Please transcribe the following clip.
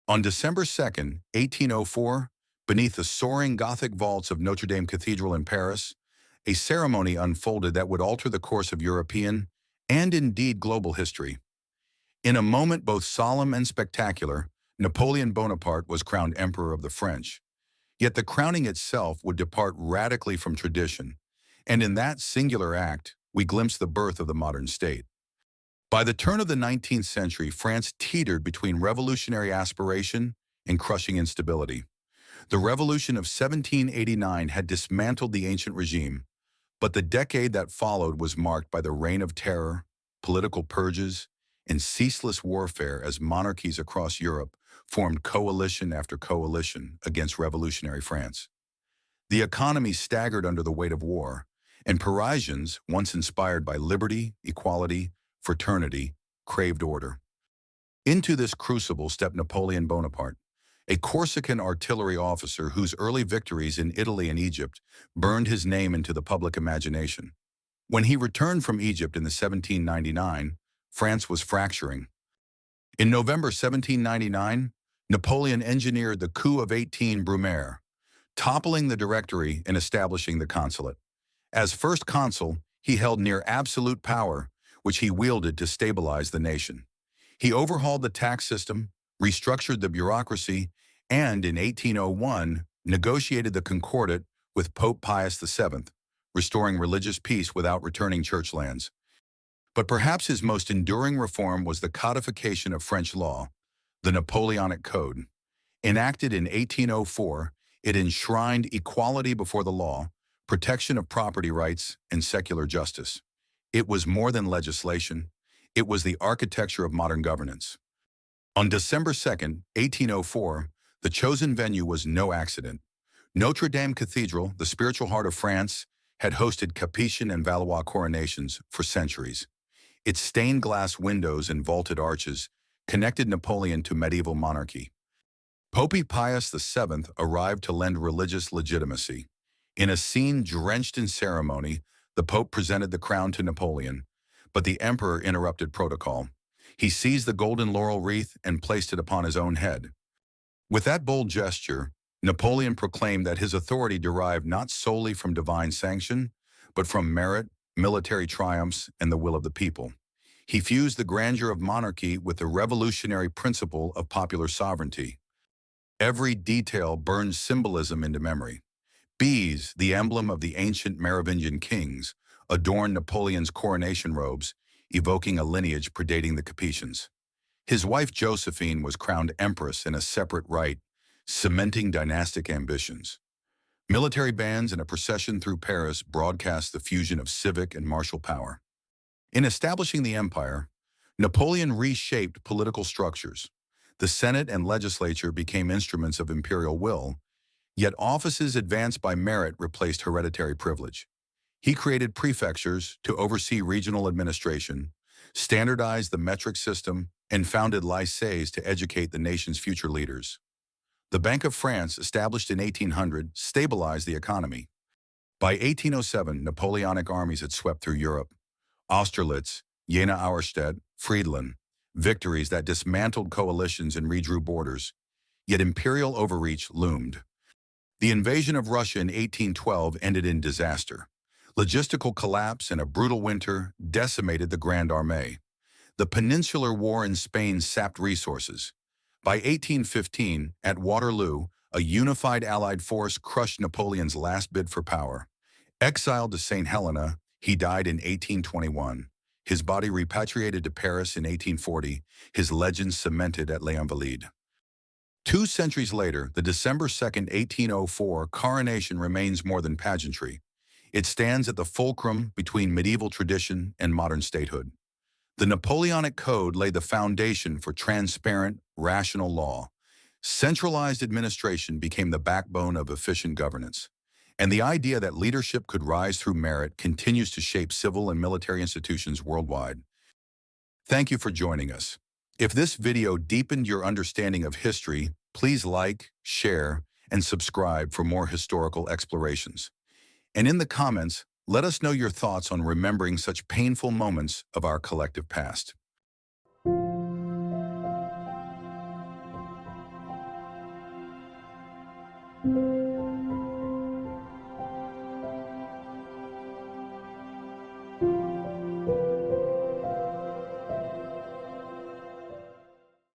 On December 2nd, 1804, beneath the soaring Gothic vaults of Notre-Dame Cathedral in Paris, a ceremony unfolded that would alter the course of European, and indeed global history. In a moment both solemn and spectacular, Napoleon Bonaparte was crowned Emperor of the French. Yet the crowning itself would depart radically from tradition, and in that singular act, we glimpse the birth of the modern state. By the turn of the 19th century, France teetered between revolutionary aspiration and crushing instability. The revolution of 1789 had dismantled the ancient regime, but the decade that followed was marked by the reign of terror, political purges, and ceaseless warfare as monarchies across Europe formed coalition after coalition against revolutionary France. The economy staggered under the weight of war, and Parisians, once inspired by liberty, equality, fraternity, craved order. Into this crucible stepped Napoleon Bonaparte, a Corsican artillery officer whose early victories in Italy and Egypt burned his name into the public imagination. When he returned from Egypt in the 1799, France was fracturing. In November 1799, Napoleon engineered the coup of 18 Brumaire, toppling the Directory and establishing the consulate. As first consul, he held near absolute power, which he wielded to stabilize the nation. He overhauled the tax system, restructured the bureaucracy, and in 1801 negotiated the Concordat with Pope Pius VII, restoring religious peace without returning church lands. But perhaps his most enduring reform was the codification of French law, the Napoleonic Code. Enacted in 1804, it enshrined equality before the law, protection of property rights, and secular justice. It was more than legislation. It was the architecture of modern governance. On December 2nd, 1804, the chosen venue was no accident. Notre-Dame Cathedral, the spiritual heart of France, had hosted Capetian and Valois coronations for centuries. Its stained glass windows and vaulted arches connected Napoleon to medieval monarchy. Pope Pius VII arrived to lend religious legitimacy. In a scene drenched in ceremony, the Pope presented the crown to Napoleon, but the Emperor interrupted protocol. He seized the golden laurel wreath and placed it upon his own head. With that bold gesture, Napoleon proclaimed that his authority derived not solely from divine sanction, but from merit, military triumphs, and the will of the people. He fused the grandeur of monarchy with the revolutionary principle of popular sovereignty. Every detail burned symbolism into memory. Bees, the emblem of the ancient Merovingian kings, adorned Napoleon's coronation robes, evoking a lineage predating the Capetians. His wife Josephine was crowned empress in a separate rite, cementing dynastic ambitions. Military bands and a procession through Paris broadcast the fusion of civic and martial power. In establishing the empire, Napoleon reshaped political structures. The Senate and legislature became instruments of imperial will, yet offices advanced by merit replaced hereditary privilege. He created prefectures to oversee regional administration, standardized the metric system, and founded lycées to educate the nation's future leaders. The Bank of France, established in 1800, stabilized the economy. By 1807, Napoleonic armies had swept through Europe. Austerlitz, Jena Auerstedt, Friedland, victories that dismantled coalitions and redrew borders. Yet imperial overreach loomed. The invasion of Russia in 1812 ended in disaster. Logistical collapse and a brutal winter decimated the Grande Armée. The Peninsular War in Spain sapped resources. By 1815, at Waterloo, a unified Allied force crushed Napoleon's last bid for power. Exiled to St. Helena, he died in 1821. His body repatriated to Paris in 1840, his legend cemented at Les Invalides. 2 centuries later, the December 2nd, 1804 coronation remains more than pageantry. It stands at the fulcrum between medieval tradition and modern statehood. The Napoleonic Code laid the foundation for transparent, rational law. Centralized administration became the backbone of efficient governance. And the idea that leadership could rise through merit continues to shape civil and military institutions worldwide. Thank you for joining us. If this video deepened your understanding of history, please like, share, and subscribe for more historical explorations. And in the comments, let us know your thoughts on remembering such painful moments of our collective past.